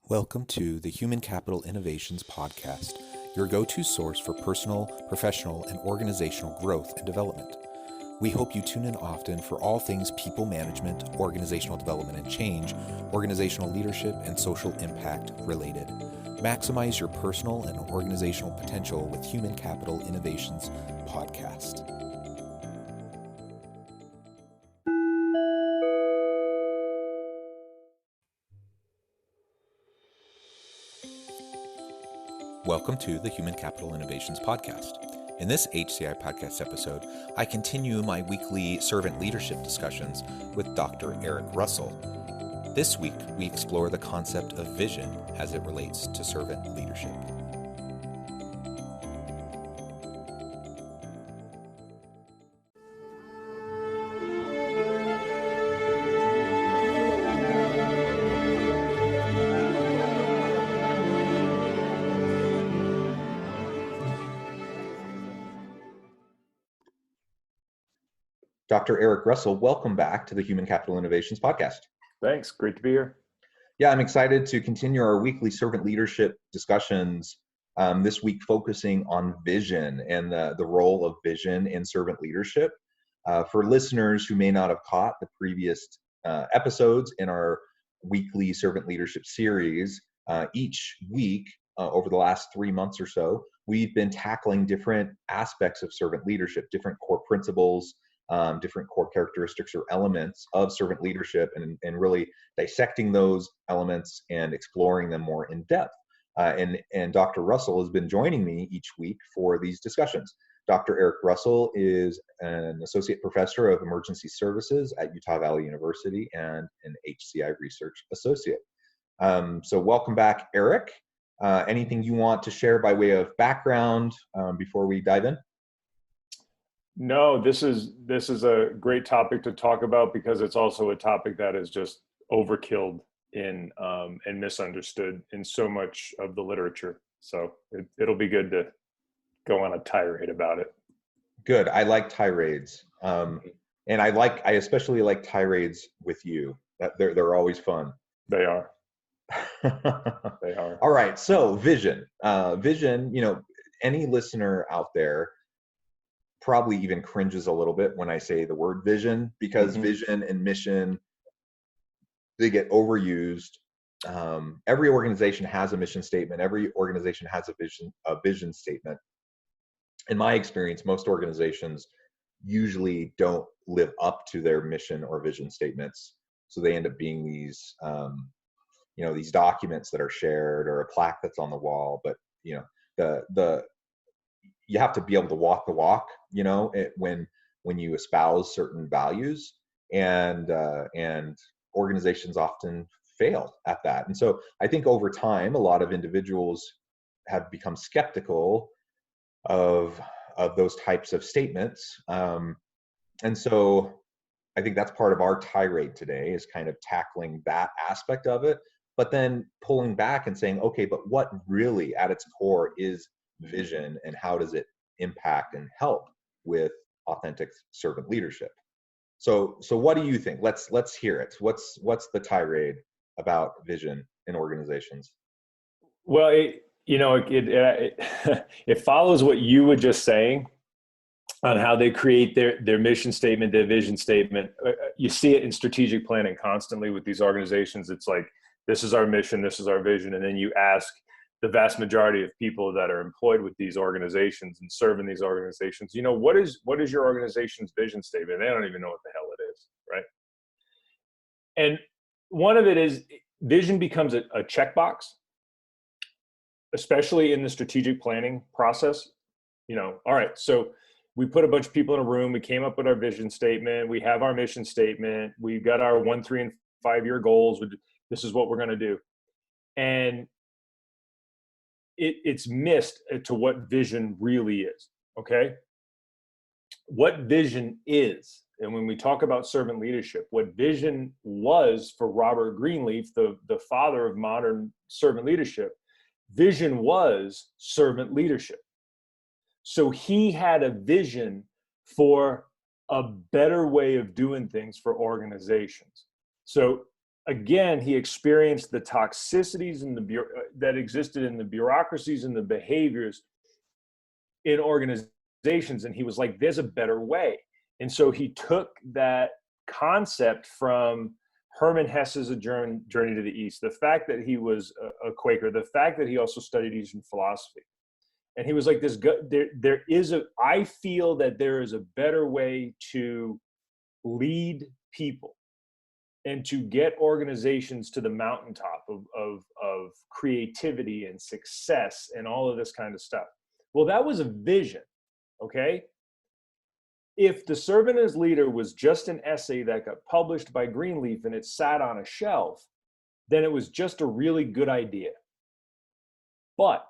Welcome to the Human Capital Innovations Podcast, your go-to source for personal, professional, and organizational growth and development. We hope you tune in often for all things people management, organizational development and change, organizational leadership, and social impact related. Maximize your personal and organizational potential with Human Capital Innovations Podcast. Welcome to the Human Capital Innovations Podcast. In this HCI podcast episode, I continue my weekly servant leadership discussions with Dr. Eric Russell. This week, we explore the concept of vision as it relates to servant leadership. Dr. Eric Russell, welcome back to the Human Capital Innovations Podcast. Thanks. Great to be here. Yeah, I'm excited to continue our weekly servant leadership discussions, this week focusing on vision and the role of vision in servant leadership. For listeners who may not have caught the previous episodes in our weekly servant leadership series, each week over the last 3 months or so, we've been tackling different aspects of servant leadership, different core principles, different core characteristics or elements of servant leadership, and really dissecting those elements and exploring them more in depth. And Dr. Russell has been joining me each week for these discussions. Dr. Eric Russell is an associate professor of emergency services at Utah Valley University and an HCI research associate. So welcome back, Eric. Anything you want to share by way of background before we dive in? No, this is a great topic to talk about because it's also a topic that is just overkilled in and misunderstood in so much of the literature. So it'll be good to go on a tirade about it. Good. I like tirades, and I especially like tirades with you. They're always fun. They are. They are. All right. So vision. Vision. Any listener out there probably even cringes a little bit when I say the word vision, because vision and mission, they get overused. Every organization has a mission statement. Every organization has a vision statement. In my experience, most organizations usually don't live up to their mission or vision statements. So they end up being these, these documents that are shared or a plaque that's on the wall. But you have to be able to walk the walk, when you espouse certain values, and organizations often fail at that. And so I think over time, a lot of individuals have become skeptical of those types of statements. And so I think that's part of our tirade today, is kind of tackling that aspect of it, but then pulling back and saying, okay, but what really at its core is vision, and how does it impact and help with authentic servant leadership? So what do you think? Let's hear it. What's the tirade about vision in organizations? Well, it follows what you were just saying on how they create their mission statement, their vision statement. You see it in strategic planning constantly with these organizations. It's like, this is our mission, this is our vision, and then you ask the vast majority of people that are employed with these organizations and serve in these organizations, what is your organization's vision statement? They don't even know what the hell it is, right? And one of it is, vision becomes a checkbox, especially in the strategic planning process. All right, so we put a bunch of people in a room, we came up with our vision statement, we have our mission statement, we've got our 1, 3, and 5 year goals. This is what we're going to do. And it's missed to what vision really is, okay? What vision is, and when we talk about servant leadership, what vision was for Robert Greenleaf, the father of modern servant leadership, vision was servant leadership. So he had a vision for a better way of doing things for organizations. So again, he experienced the toxicities and that existed in the bureaucracies and the behaviors in organizations. And he was like, there's a better way. And so he took that concept from Hermann Hesse's A Journey to the East, the fact that he was a Quaker, the fact that he also studied Eastern philosophy. And he was like, I feel that there is a better way to lead people and to get organizations to the mountaintop of creativity and success and all of this kind of stuff. Well, that was a vision, okay? If The Servant as Leader was just an essay that got published by Greenleaf and it sat on a shelf, then it was just a really good idea. But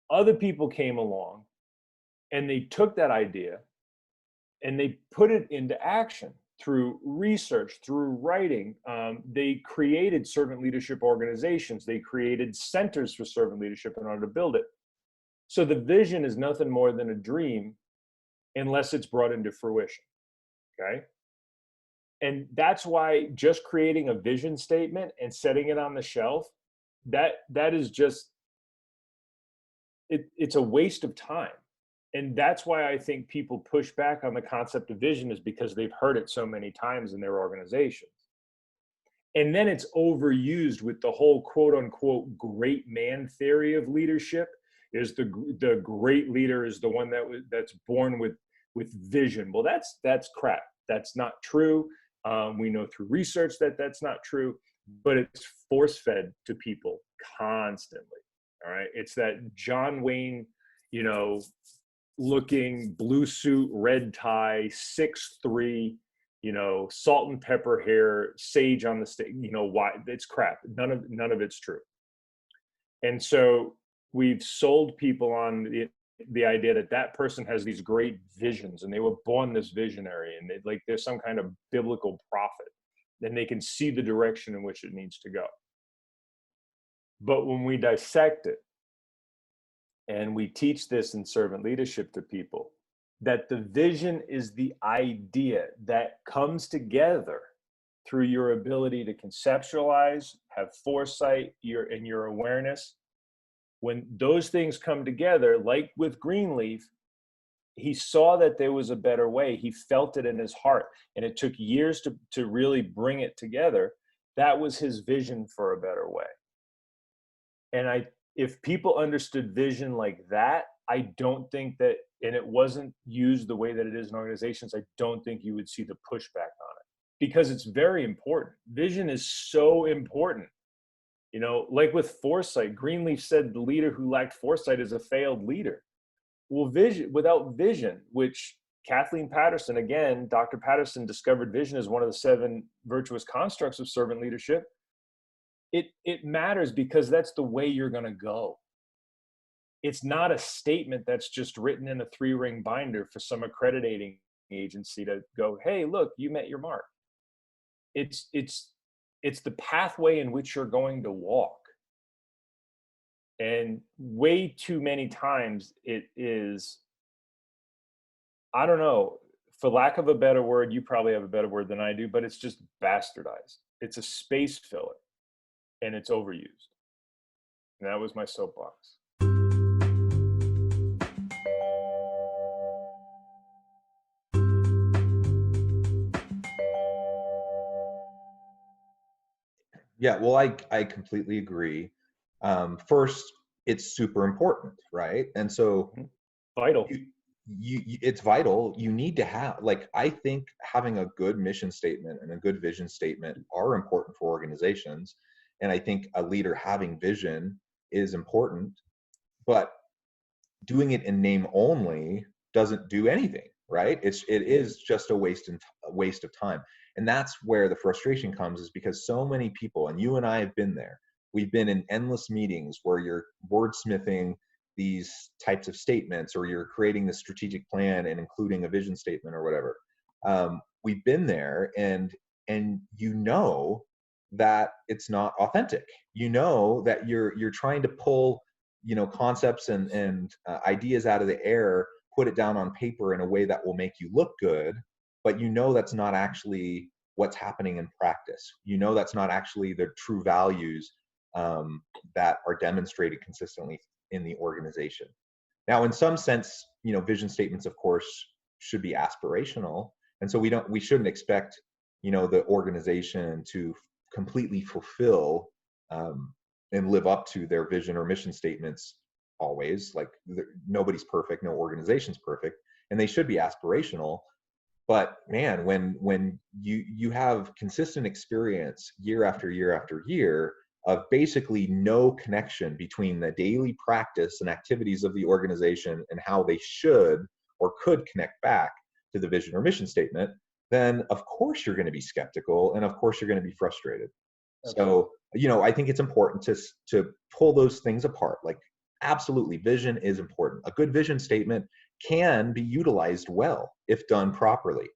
other people came along and they took that idea and they put it into action through research, through writing. They created servant leadership organizations. They created centers for servant leadership in order to build it. So the vision is nothing more than a dream unless it's brought into fruition, okay? And that's why just creating a vision statement and setting it on the shelf, that is just, it's a waste of time. And that's why I think people push back on the concept of vision, is because they've heard it so many times in their organizations. And then it's overused with the whole quote unquote great man theory of leadership. Is the great leader is the one that's born with vision. Well, that's crap. That's not true. We know through research that that's not true, but it's force fed to people constantly. All right. It's that John Wayne, looking blue suit, red tie, 6'3", salt and pepper hair, sage on the stage, why? It's crap. None of it's true. And so we've sold people on the idea that that person has these great visions and they were born this visionary and there's some kind of biblical prophet, then they can see the direction in which it needs to go. But when we dissect it and we teach this in servant leadership to people, that the vision is the idea that comes together through your ability to conceptualize, have foresight, your awareness. When those things come together, like with Greenleaf, he saw that there was a better way. He felt it in his heart, and it took years to really bring it together. That was his vision for a better way. And if people understood vision like that, I don't think that, and it wasn't used the way that it is in organizations, I don't think you would see the pushback on it, because it's very important. Vision is so important. Like with foresight, Greenleaf said the leader who lacked foresight is a failed leader. Well, without vision, which Kathleen Patterson, again, Dr. Patterson discovered vision as one of the 7 virtuous constructs of servant leadership. It matters because that's the way you're going to go. It's not a statement that's just written in a 3-ring binder for some accrediting agency to go, hey, look, you met your mark. It's the pathway in which you're going to walk. And way too many times it is, I don't know, for lack of a better word, you probably have a better word than I do, but it's just bastardized. It's a space filler and it's overused. And that was my soapbox. Yeah, well, I completely agree. First, it's super important, right? And so vital. It's vital. You need to have, I think having a good mission statement and a good vision statement are important for organizations. And I think a leader having vision is important, but doing it in name only doesn't do anything, right? It is just a waste of time. And that's where the frustration comes, is because so many people, and you and I have been there, we've been in endless meetings where you're wordsmithing these types of statements, or you're creating the strategic plan and including a vision statement or whatever. We've been there, and that it's not authentic. That you're trying to pull concepts and ideas out of the air, put it down on paper in a way that will make you look good, but that's not actually what's happening in practice. You know that's not actually the true values that are demonstrated consistently in the organization. Now, in some sense, vision statements, of course, should be aspirational, and so we shouldn't expect the organization to completely fulfill and live up to their vision or mission statements always. Like, nobody's perfect, no organization's perfect, and they should be aspirational. But man, when you have consistent experience year after year after year of basically no connection between the daily practice and activities of the organization and how they should or could connect back to the vision or mission statement, then of course you're going to be skeptical, and of course you're going to be frustrated. Okay. So, I think it's important to pull those things apart. Like, absolutely, vision is important. A good vision statement can be utilized well if done properly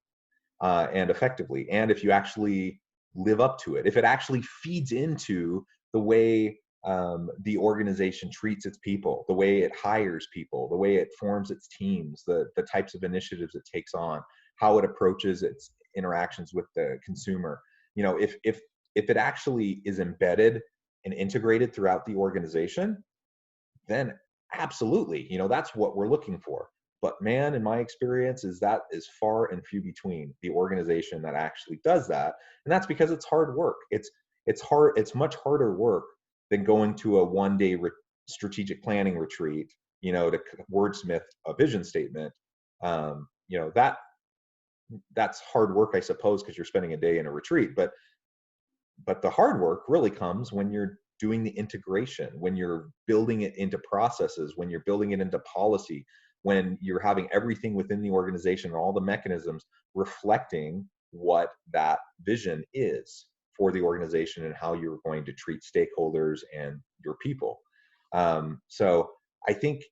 and effectively, and if you actually live up to it, if it actually feeds into the way the organization treats its people, the way it hires people, the way it forms its teams, the types of initiatives it takes on, how it approaches its interactions with the consumer. If it actually is embedded and integrated throughout the organization, then absolutely, that's what we're looking for. But man, in my experience, that is far and few between the organization that actually does that. And that's because it's hard work. It's much harder work than going to a one-day strategic planning retreat, to wordsmith a vision statement. That's hard work, I suppose, because you're spending a day in a retreat. But the hard work really comes when you're doing the integration, when you're building it into processes, when you're building it into policy, when you're having everything within the organization, all the mechanisms reflecting what that vision is for the organization and how you're going to treat stakeholders and your people. So I think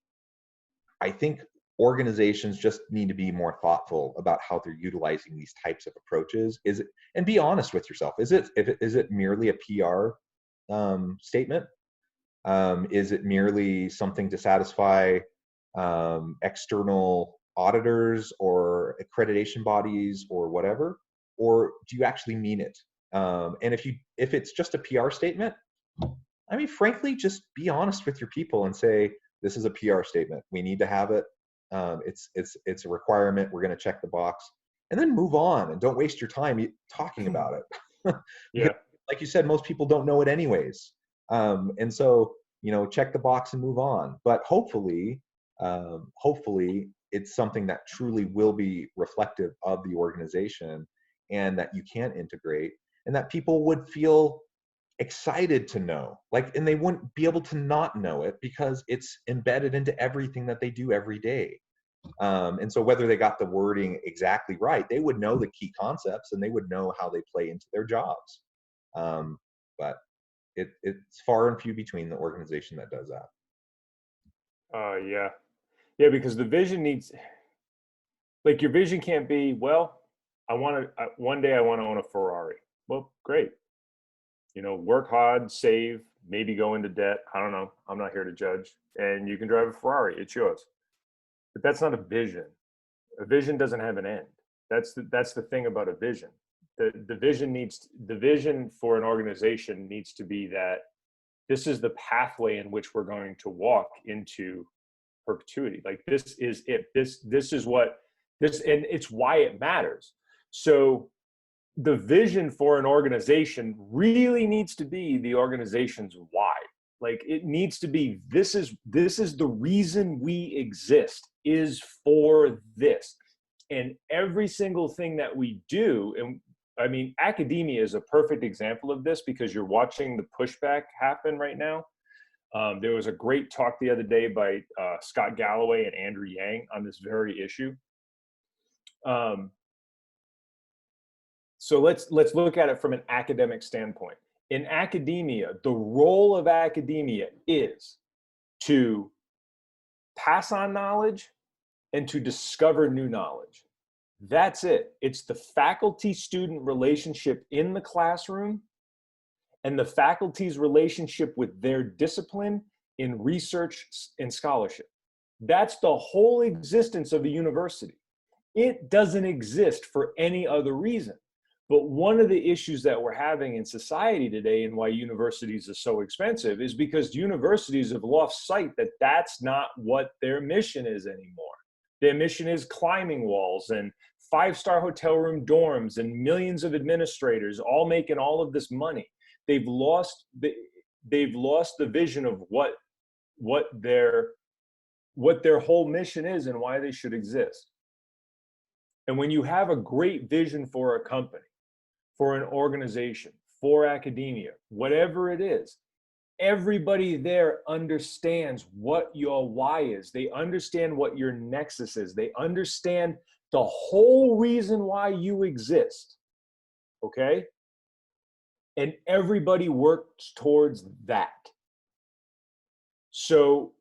organizations just need to be more thoughtful about how they're utilizing these types of approaches. And be honest with yourself. Is it merely a PR statement? Is it merely something to satisfy external auditors or accreditation bodies or whatever? Or do you actually mean it? And if it's just a PR statement, I mean, frankly, just be honest with your people and say, this is a PR statement. We need to have it. It's a requirement. We're going to check the box, and then move on, and don't waste your time talking about it. Yeah. Like you said, most people don't know it anyways. And so, check the box and move on. But hopefully it's something that truly will be reflective of the organization and that you can integrate, and that people would feel excited to know, and they wouldn't be able to not know it because it's embedded into everything that they do every day. And so whether they got the wording exactly right, they would know the key concepts and they would know how they play into their jobs. But it's far and few between the organization that does that. Yeah, because the vision needs, your vision can't be, well, one day I want to own a Ferrari. Well, great. Work hard, save, maybe go into debt. I don't know. I'm not here to judge. And you can drive a Ferrari. It's yours. But that's not a vision. A vision doesn't have an end. That's the thing about a vision. The vision for an organization needs to be that this is the pathway in which we're going to walk into perpetuity. This is it. This is what this, and it's why it matters. So the vision for an organization really needs to be the organization's why. It needs to be, this is the reason we exist, is for this. And every single thing that we do, and I mean, academia is a perfect example of this because you're watching the pushback happen right now. There was a great talk the other day by Scott Galloway and Andrew Yang on this very issue. So let's look at it from an academic standpoint. In academia, the role of academia is to pass on knowledge and to discover new knowledge. That's it. It's the faculty-student relationship in the classroom and the faculty's relationship with their discipline in research and scholarship. That's the whole existence of a university. It doesn't exist for any other reason. But one of the issues that we're having in society today, and why universities are so expensive, is because universities have lost sight that that's not what their mission is anymore. Their mission is climbing walls and 5-star hotel room dorms and millions of administrators all making all of this money. They've lost the vision of what their whole mission is and why they should exist. And when you have a great vision for a company, for an organization, for academia, whatever it is, everybody there understands what your why is. They understand what your nexus is. They understand the whole reason why you exist. Okay? And everybody works towards that. So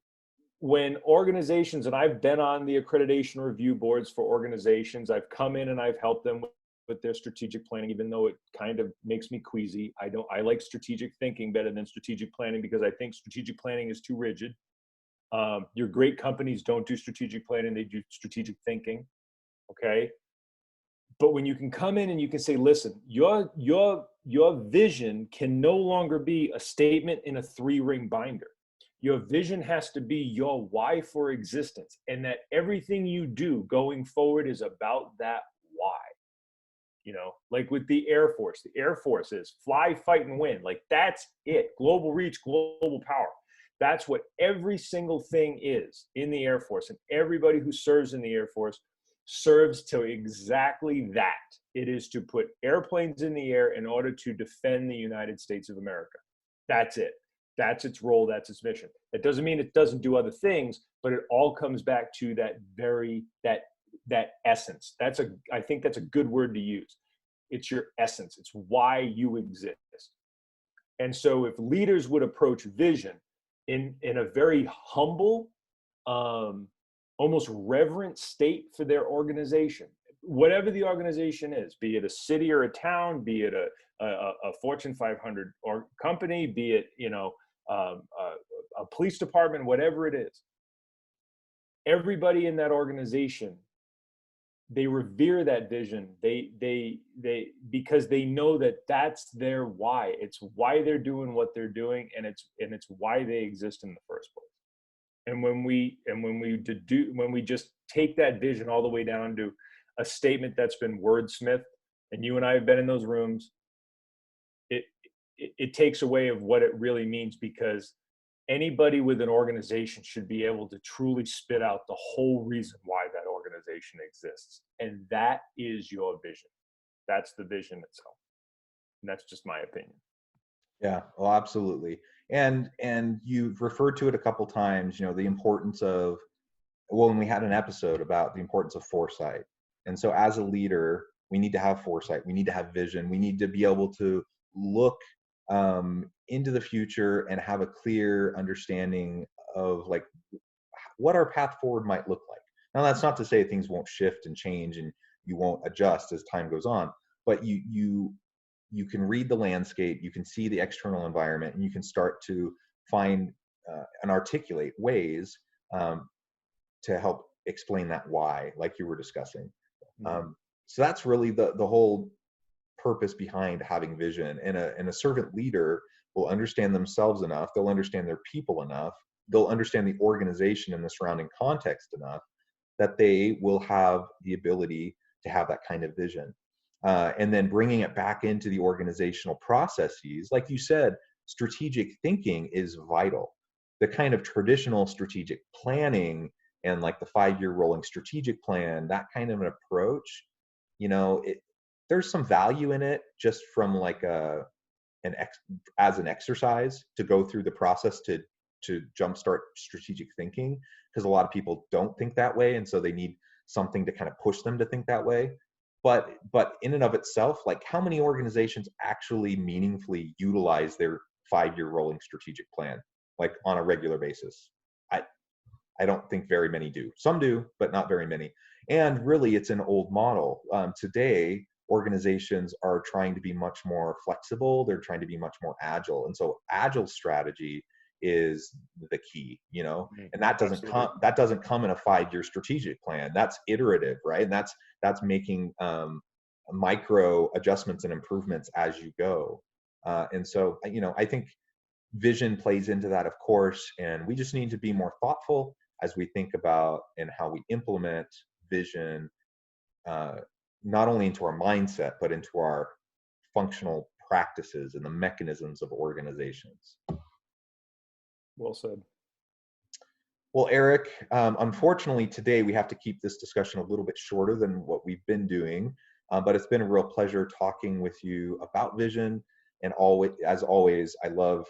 when organizations, and I've been on the accreditation review boards for organizations, I've come in and I've helped them with their strategic planning, even though it kind of makes me queasy. I like strategic thinking better than strategic planning, because I think strategic planning is too rigid. Your great companies don't do strategic planning, they do strategic thinking. Okay. But when you can come in and you can say, listen, your vision can no longer be a statement in a 3-ring binder. Your vision has to be your why for existence, and that everything you do going forward is about that why. You know, like with the Air Force is fly, fight, and win. Like, that's it. Global reach, global power. That's what every single thing is in the Air Force. And everybody who serves in the Air Force serves to exactly that. It is to put airplanes in the air in order to defend the United States of America. That's it. That's its role. That's its mission. That doesn't mean it doesn't do other things, but it all comes back to that essence. I think that's a good word to use. It's your essence. It's why you exist. And so if leaders would approach vision in a very humble, almost reverent state for their organization, whatever the organization is, be it a city or a town, be it a Fortune 500 or company, be it, a police department, whatever it is, everybody in that organization, they revere that vision. They because they know that that's their why. It's why they're doing what they're doing, and it's why they exist in the first place. And when we just take that vision all the way down to a statement that's been wordsmithed, and you and I have been in those rooms, it takes away of what it really means, because anybody with an organization should be able to truly spit out the whole reason why that organization exists. And that is your vision. That's the vision itself. And that's just my opinion. Yeah, well, absolutely. And you've referred to it a couple times, the importance of, well, when we had an episode about the importance of foresight. And so as a leader, we need to have foresight. We need to have vision. We need to be able to look into the future and have a clear understanding of like what our path forward might look like. Now, that's not to say things won't shift and change and you won't adjust as time goes on, but you can read the landscape, you can see the external environment, and you can start to find and articulate ways to help explain that why, like you were discussing. So that's really the whole purpose behind having vision. And a servant leader will understand themselves enough, they'll understand their people enough, they'll understand the organization and the surrounding context enough that they will have the ability to have that kind of vision. And then bringing it back into the organizational processes, like you said, strategic thinking is vital. The kind of traditional strategic planning and like the 5-year rolling strategic plan, that kind of an approach, there's some value in it just from like as an exercise to go through the process to jumpstart strategic thinking, because a lot of people don't think that way, and so they need something to kind of push them to think that way. But in and of itself, like how many organizations actually meaningfully utilize their 5-year rolling strategic plan, like on a regular basis? I don't think very many do. Some do, but not very many. And really, it's an old model. Today, organizations are trying to be much more flexible. They're trying to be much more agile. And so agile strategy is the key, and that doesn't come in a 5-year strategic plan. That's iterative, right? And that's making micro adjustments and improvements as you go. And so, I think vision plays into that, of course, and we just need to be more thoughtful as we think about and how we implement vision, not only into our mindset, but into our functional practices and the mechanisms of organizations. Well said. Well, Eric, unfortunately today we have to keep this discussion a little bit shorter than what we've been doing, but it's been a real pleasure talking with you about vision. And as always, I love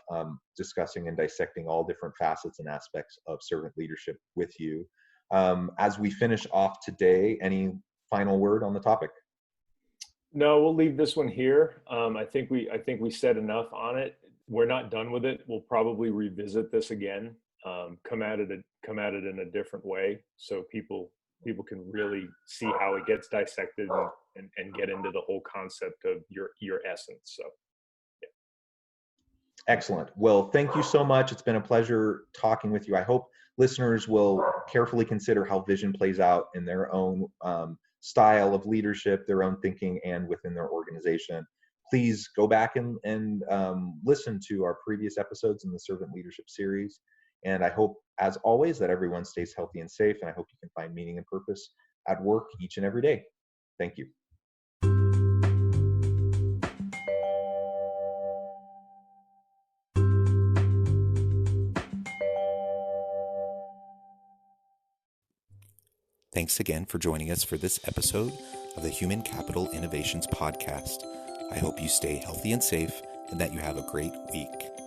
discussing and dissecting all different facets and aspects of servant leadership with you. As we finish off today, any final word on the topic? No, we'll leave this one here. I think we said enough on it. We're not done with it. We'll probably revisit this again. Come at it in a different way, so people can really see how it gets dissected and get into the whole concept of your essence. So. Excellent. Well, thank you so much. It's been a pleasure talking with you. I hope listeners will carefully consider how vision plays out in their own style of leadership, their own thinking, and within their organization. Please go back and listen to our previous episodes in the Servant Leadership series. And I hope, as always, that everyone stays healthy and safe. And I hope you can find meaning and purpose at work each and every day. Thank you. Thanks again for joining us for this episode of the Human Capital Innovations Podcast. I hope you stay healthy and safe and that you have a great week.